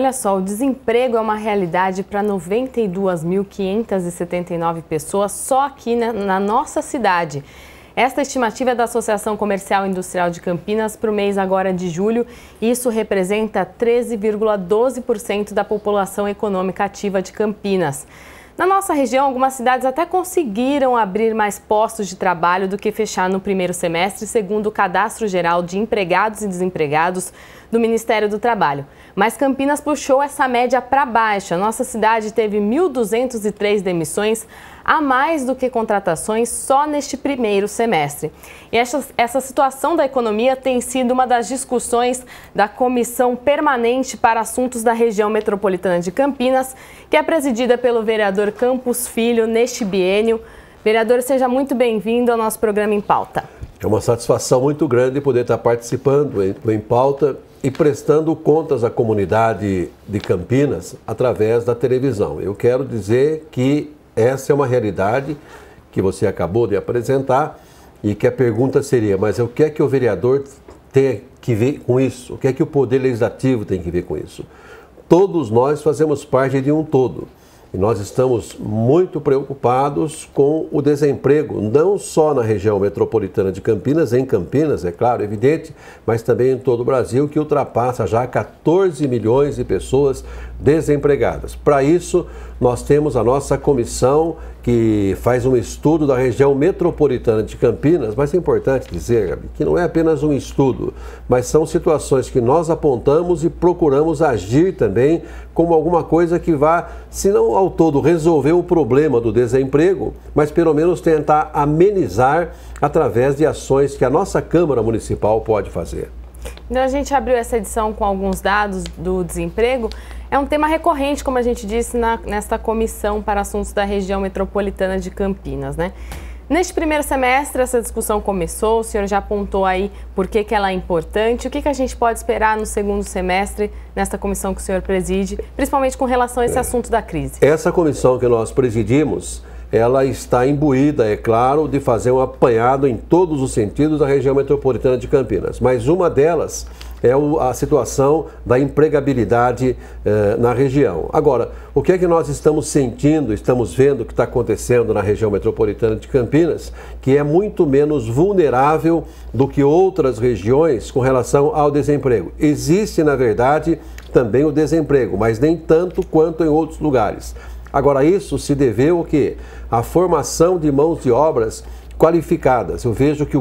Olha só, o desemprego é uma realidade para 92.579 pessoas só aqui na nossa cidade. Esta estimativa é da Associação Comercial e Industrial de Campinas para o mês agora de julho. Isso representa 13,12% da população econômica ativa de Campinas. Na nossa região, algumas cidades até conseguiram abrir mais postos de trabalho do que fechar no primeiro semestre, segundo o Cadastro Geral de Empregados e Desempregados do Ministério do Trabalho. Mas Campinas puxou essa média para baixo. A nossa cidade teve 1.203 demissões, a mais do que contratações só neste primeiro semestre. E essa situação da economia tem sido uma das discussões da Comissão Permanente para Assuntos da Região Metropolitana de Campinas, que é presidida pelo vereador Campos Filho neste biênio. Vereador, seja muito bem-vindo ao nosso programa Em Pauta. É uma satisfação muito grande poder estar participando do Em Pauta e prestando contas à comunidade de Campinas através da televisão. Eu quero dizer que essa é uma realidade que você acabou de apresentar e que a pergunta seria, mas o que é que o vereador tem que ver com isso? O que é que o Poder Legislativo tem que ver com isso? Todos nós fazemos parte de um todo. E nós estamos muito preocupados com o desemprego, não só na região metropolitana de Campinas, em Campinas, é claro, evidente, mas também em todo o Brasil, que ultrapassa já 14 milhões de pessoas desempregadas. Para isso, nós temos a nossa comissão que faz um estudo da região metropolitana de Campinas, mas é importante dizer, Gabi, que não é apenas um estudo, mas são situações que nós apontamos e procuramos agir também como alguma coisa que vá, se não ao todo resolver o problema do desemprego, mas pelo menos tentar amenizar através de ações que a nossa Câmara Municipal pode fazer. Então, a gente abriu essa edição com alguns dados do desemprego. É um tema recorrente, como a gente disse, nesta Comissão para Assuntos da Região Metropolitana de Campinas, né? Neste primeiro semestre, essa discussão começou, o senhor já apontou aí por que ela é importante. O que a gente pode esperar no segundo semestre, nesta comissão que o senhor preside, principalmente com relação a esse assunto da crise? Essa comissão que nós presidimos, ela está imbuída, é claro, de fazer um apanhado em todos os sentidos da região metropolitana de Campinas. Mas uma delas é a situação da empregabilidade na região. Agora, o que é que nós estamos sentindo, estamos vendo que está acontecendo na região metropolitana de Campinas, que é muito menos vulnerável do que outras regiões com relação ao desemprego. Existe, na verdade, também o desemprego, mas nem tanto quanto em outros lugares. Agora, isso se deveu ao quê? A formação de mãos de obras qualificadas. Eu vejo que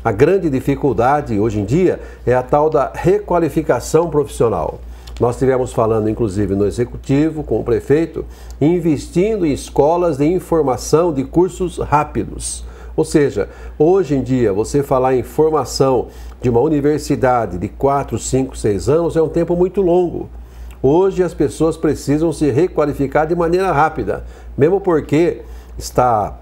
a grande dificuldade hoje em dia é a tal da requalificação profissional. Nós estivemos falando, inclusive, no Executivo, com o prefeito, investindo em escolas de informação de cursos rápidos. Ou seja, hoje em dia, você falar em formação de uma universidade de 4, 5, 6 anos é um tempo muito longo. Hoje as pessoas precisam se requalificar de maneira rápida, mesmo porque está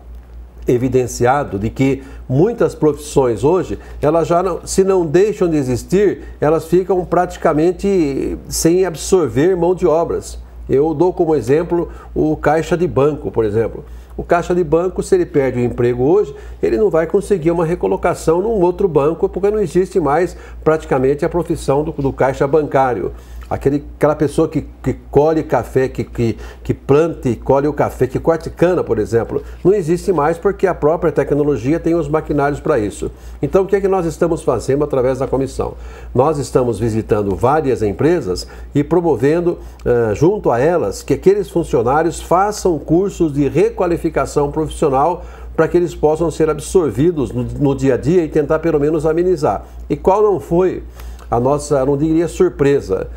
evidenciado de que muitas profissões hoje, elas já não, se não deixam de existir, elas ficam praticamente sem absorver mão de obras. Eu dou como exemplo o caixa de banco, por exemplo. O caixa de banco, se ele perde o emprego hoje, ele não vai conseguir uma recolocação num outro banco, porque não existe mais praticamente a profissão do caixa bancário. Aquela pessoa que colhe café, que planta e colhe o café, que corte cana, por exemplo, não existe mais porque a própria tecnologia tem os maquinários para isso. Então, o que é que nós estamos fazendo através da comissão? Nós estamos visitando várias empresas e promovendo, junto a elas, que aqueles funcionários façam cursos de requalificação profissional para que eles possam ser absorvidos no dia a dia e tentar pelo menos amenizar. E qual não foi a nossa, não diria surpresa,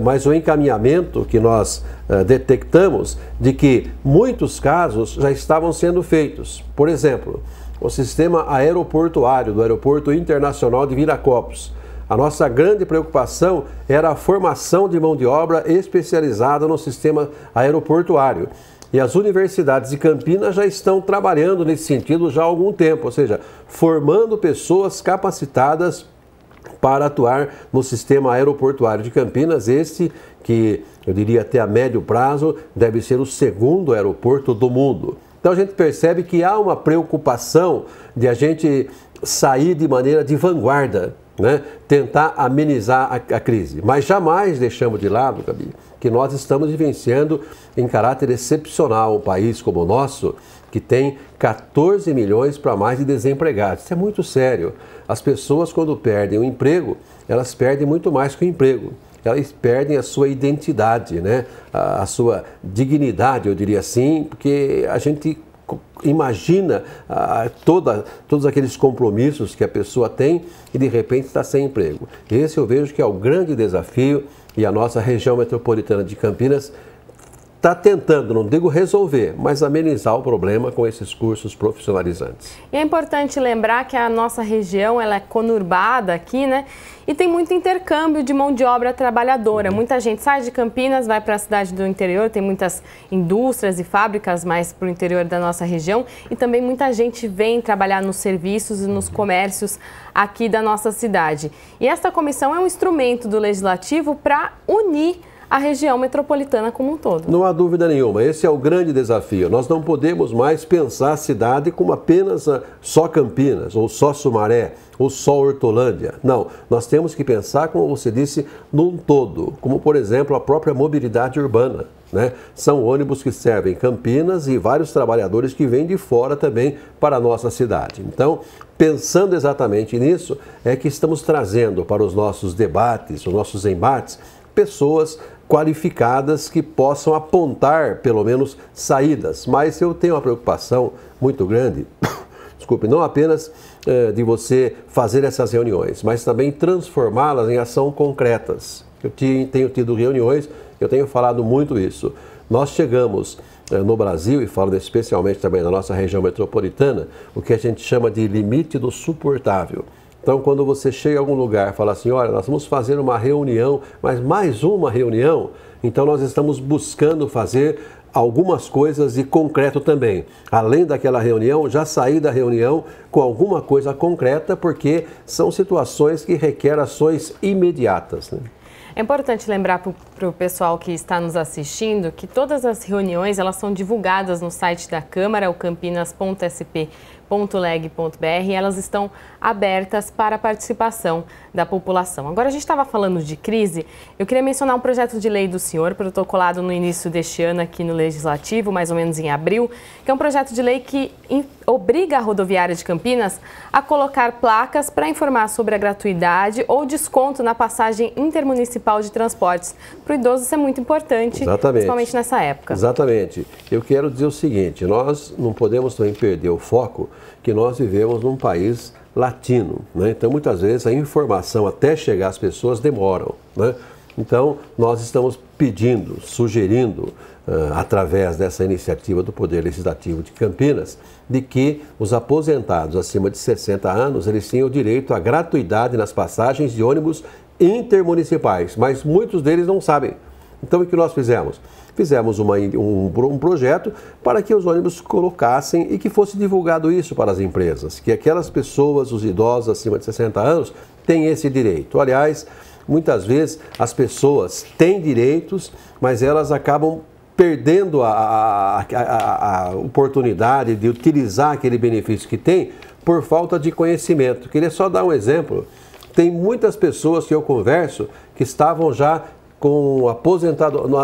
mas o encaminhamento que nós detectamos de que muitos casos já estavam sendo feitos. Por exemplo, o sistema aeroportuário do Aeroporto Internacional de Viracopos. A nossa grande preocupação era a formação de mão de obra especializada no sistema aeroportuário. E as universidades de Campinas já estão trabalhando nesse sentido já há algum tempo, ou seja, formando pessoas capacitadas para atuar no sistema aeroportuário de Campinas, esse que eu diria até a médio prazo deve ser o segundo aeroporto do mundo. Então a gente percebe que há uma preocupação de a gente sair de maneira de vanguarda né, tentar amenizar a crise. Mas jamais deixamos de lado, Gabi, que nós estamos vivenciando em caráter excepcional um país como o nosso, que tem 14 milhões para mais de desempregados. Isso é muito sério. As pessoas, quando perdem o emprego, elas perdem muito mais que o emprego. Elas perdem a sua identidade, né? A sua dignidade, eu diria assim, porque a gente imagina todos aqueles compromissos que a pessoa tem e de repente está sem emprego. Esse eu vejo que é o grande desafio e a nossa região metropolitana de Campinas está tentando, não digo resolver, mas amenizar o problema com esses cursos profissionalizantes. E é importante lembrar que a nossa região ela é conurbada aqui, né? E tem muito intercâmbio de mão de obra trabalhadora. Muita gente sai de Campinas, vai para a cidade do interior, tem muitas indústrias e fábricas mais para o interior da nossa região. E também muita gente vem trabalhar nos serviços e nos comércios aqui da nossa cidade. E esta comissão é um instrumento do Legislativo para unir a região metropolitana como um todo. Não há dúvida nenhuma, esse é o grande desafio. Nós não podemos mais pensar a cidade como apenas só Campinas, ou só Sumaré, ou só Hortolândia. Não, nós temos que pensar, como você disse, num todo, como por exemplo a própria mobilidade urbana, né? São ônibus que servem Campinas e vários trabalhadores que vêm de fora também para a nossa cidade. Então, pensando exatamente nisso, é que estamos trazendo para os nossos debates, os nossos embates, pessoas qualificadas que possam apontar, pelo menos, saídas. Mas eu tenho uma preocupação muito grande, desculpe, não apenas de você fazer essas reuniões, mas também transformá-las em ação concretas. Eu tenho tido reuniões, eu tenho falado muito isso. Nós chegamos no Brasil, e falo especialmente também na nossa região metropolitana, o que a gente chama de limite do suportável. Então, quando você chega a algum lugar e fala assim, olha, nós vamos fazer uma reunião, mas mais uma reunião, então nós estamos buscando fazer algumas coisas de concreto também. Além daquela reunião, já sair da reunião com alguma coisa concreta, porque são situações que requerem ações imediatas, né? É importante lembrar para o pessoal que está nos assistindo que todas as reuniões elas são divulgadas no site da Câmara, o campinas.sp.leg.br, e elas estão abertas para a participação da população. Agora, a gente estava falando de crise, eu queria mencionar um projeto de lei do senhor, protocolado no início deste ano aqui no Legislativo, mais ou menos em abril, que é um projeto de lei que obriga a rodoviária de Campinas a colocar placas para informar sobre a gratuidade ou desconto na passagem intermunicipal de transportes. Para o idoso isso é muito importante, exatamente, principalmente nessa época. Exatamente. Eu quero dizer o seguinte, nós não podemos também perder o foco que nós vivemos num país latino, né? Então, muitas vezes, a informação até chegar às pessoas demoram, né? Então, nós estamos pedindo, sugerindo, através dessa iniciativa do Poder Legislativo de Campinas, de que os aposentados acima de 60 anos, eles tenham o direito à gratuidade nas passagens de ônibus intermunicipais, mas muitos deles não sabem. Então, o que nós fizemos? Fizemos um projeto para que os ônibus colocassem e que fosse divulgado isso para as empresas, que aquelas pessoas, os idosos acima de 60 anos, têm esse direito. Aliás, muitas vezes as pessoas têm direitos, mas elas acabam perdendo a oportunidade de utilizar aquele benefício que tem por falta de conhecimento. Queria só dar um exemplo. Tem muitas pessoas que eu converso que estavam já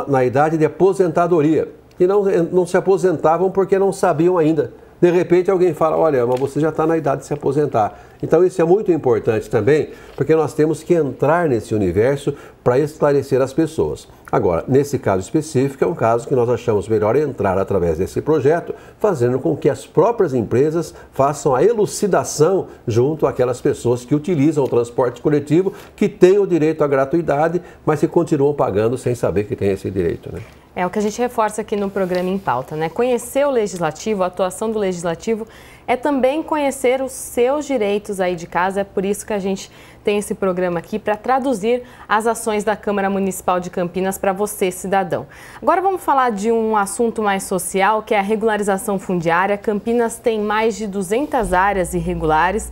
na idade de aposentadoria e não se aposentavam porque não sabiam ainda. De repente alguém fala, olha, mas você já está na idade de se aposentar. Então isso é muito importante também, porque nós temos que entrar nesse universo para esclarecer as pessoas. Agora, nesse caso específico, é um caso que nós achamos melhor entrar através desse projeto, fazendo com que as próprias empresas façam a elucidação junto àquelas pessoas que utilizam o transporte coletivo, que têm o direito à gratuidade, mas que continuam pagando sem saber que tem esse direito, né? É o que a gente reforça aqui no programa Em Pauta, né? Conhecer o Legislativo, a atuação do Legislativo, é também conhecer os seus direitos aí de casa. É por isso que a gente tem esse programa aqui, para traduzir as ações da Câmara Municipal de Campinas para você, cidadão. Agora vamos falar de um assunto mais social, que é a regularização fundiária. Campinas tem mais de 200 áreas irregulares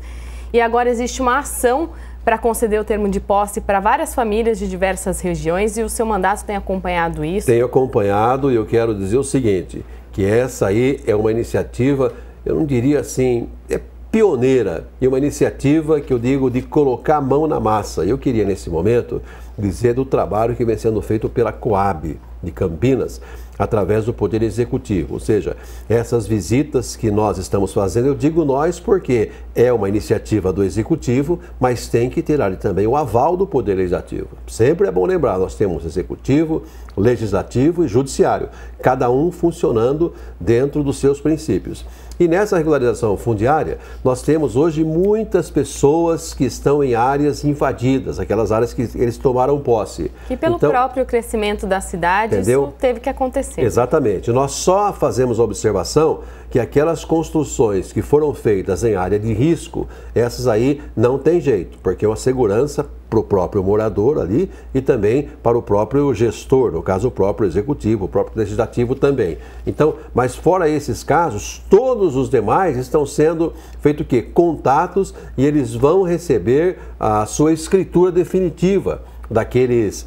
e agora existe uma ação para conceder o termo de posse para várias famílias de diversas regiões, e o seu mandato tem acompanhado isso? Tenho acompanhado, e eu quero dizer o seguinte, que essa aí é uma iniciativa, eu não diria assim, é pioneira e uma iniciativa que eu digo de colocar a mão na massa. Eu queria, nesse momento, dizer do trabalho que vem sendo feito pela Coab de Campinas, através do Poder Executivo. Ou seja, essas visitas que nós estamos fazendo, eu digo nós porque é uma iniciativa do Executivo, mas tem que ter ali também o aval do Poder Legislativo. Sempre é bom lembrar, nós temos Executivo, Legislativo e Judiciário, cada um funcionando dentro dos seus princípios. E nessa regularização fundiária, nós temos hoje muitas pessoas que estão em áreas invadidas, aquelas áreas que eles tomaram posse. E pelo próprio crescimento da cidade, entendeu? Isso teve que acontecer. Exatamente. Nós só fazemos a observação que aquelas construções que foram feitas em área de risco, essas aí não tem jeito, porque é uma segurança para o próprio morador ali e também para o próprio gestor, no caso o próprio executivo, o próprio legislativo também. Então, mas fora esses casos, todos os demais estão sendo feito o quê? Contatos, e eles vão receber a sua escritura definitiva daqueles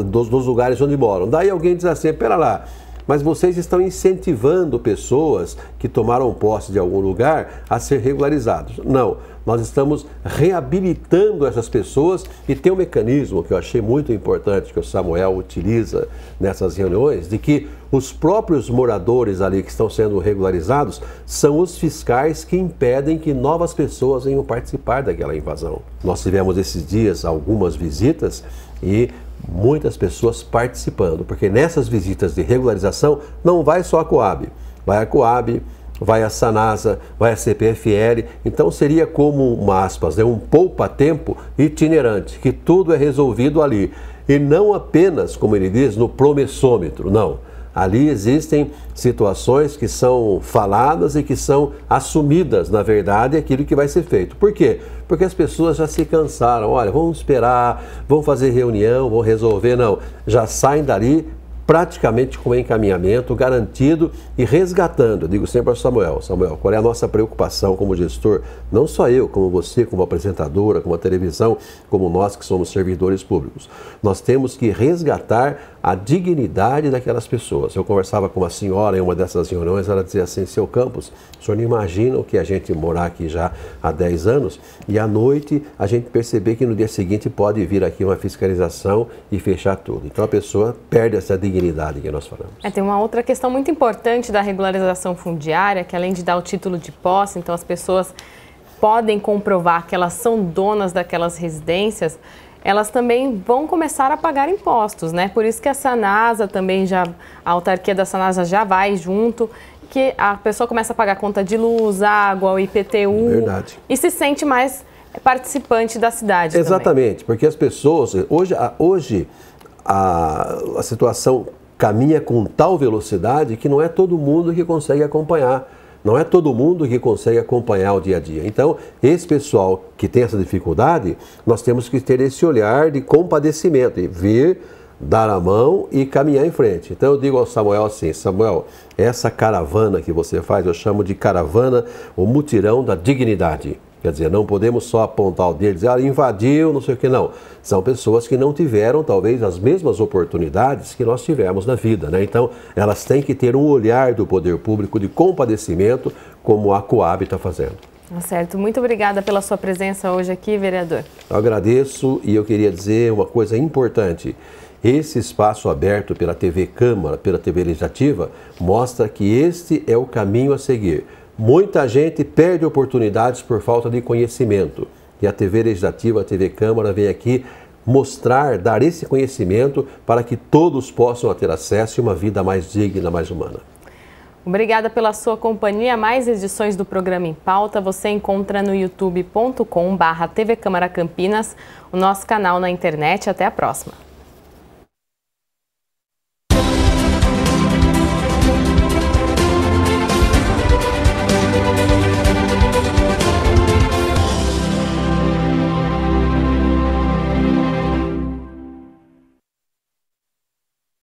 dos lugares onde moram. Daí alguém diz assim, pera lá, mas vocês estão incentivando pessoas que tomaram posse de algum lugar a ser regularizados. Não, nós estamos reabilitando essas pessoas, e tem um mecanismo que eu achei muito importante que o Samuel utiliza nessas reuniões, de que os próprios moradores ali que estão sendo regularizados são os fiscais que impedem que novas pessoas venham participar daquela invasão. Nós tivemos esses dias algumas visitas e muitas pessoas participando, porque nessas visitas de regularização não vai só a Coab, vai a Coab, vai a Sanasa, vai a CPFL, então seria como uma aspas, um poupa-tempo itinerante, que tudo é resolvido ali, e não apenas, como ele diz, no promissômetro, não. Ali existem situações que são faladas e que são assumidas, na verdade, aquilo que vai ser feito. Por quê? Porque as pessoas já se cansaram. Olha, vamos esperar, vamos fazer reunião, vamos resolver. Não, já saem dali praticamente com encaminhamento garantido e resgatando. Eu digo sempre ao Samuel, qual é a nossa preocupação como gestor? Não só eu, como você, como apresentadora, como a televisão, como nós que somos servidores públicos. Nós temos que resgatar a dignidade daquelas pessoas. Eu conversava com uma senhora em uma dessas reuniões, ela dizia assim, seu Campos, o senhor não imagina o que a gente morar aqui já há 10 anos e à noite a gente perceber que no dia seguinte pode vir aqui uma fiscalização e fechar tudo. Então a pessoa perde essa dignidade que nós falamos. Tem uma outra questão muito importante da regularização fundiária, que além de dar o título de posse, então as pessoas podem comprovar que elas são donas daquelas residências, elas também vão começar a pagar impostos, né? Por isso que a Sanasa também a autarquia da Sanasa já vai junto, que a pessoa começa a pagar conta de luz, água, o IPTU. Verdade. E se sente mais participante da cidade. Exatamente, também. Porque as pessoas, hoje a situação caminha com tal velocidade que não é todo mundo que consegue acompanhar. Não é todo mundo que consegue acompanhar o dia a dia. Então, esse pessoal que tem essa dificuldade, nós temos que ter esse olhar de compadecimento e vir, dar a mão e caminhar em frente. Então, eu digo ao Samuel assim, Samuel, essa caravana que você faz, eu chamo de caravana, o mutirão da dignidade. Quer dizer, não podemos só apontar o dedo e dizer, invadiu, não sei o que, não. São pessoas que não tiveram, talvez, as mesmas oportunidades que nós tivemos na vida, né? Então, elas têm que ter um olhar do poder público de compadecimento, como a Coab está fazendo. Certo. Muito obrigada pela sua presença hoje aqui, vereador. Eu agradeço, e eu queria dizer uma coisa importante. Esse espaço aberto pela TV Câmara, pela TV Legislativa, mostra que este é o caminho a seguir. Muita gente perde oportunidades por falta de conhecimento. E a TV Legislativa, a TV Câmara vem aqui mostrar, dar esse conhecimento para que todos possam ter acesso a uma vida mais digna, mais humana. Obrigada pela sua companhia. Mais edições do programa Em Pauta você encontra no youtube.com/TV Câmara Campinas, o nosso canal na internet. Até a próxima.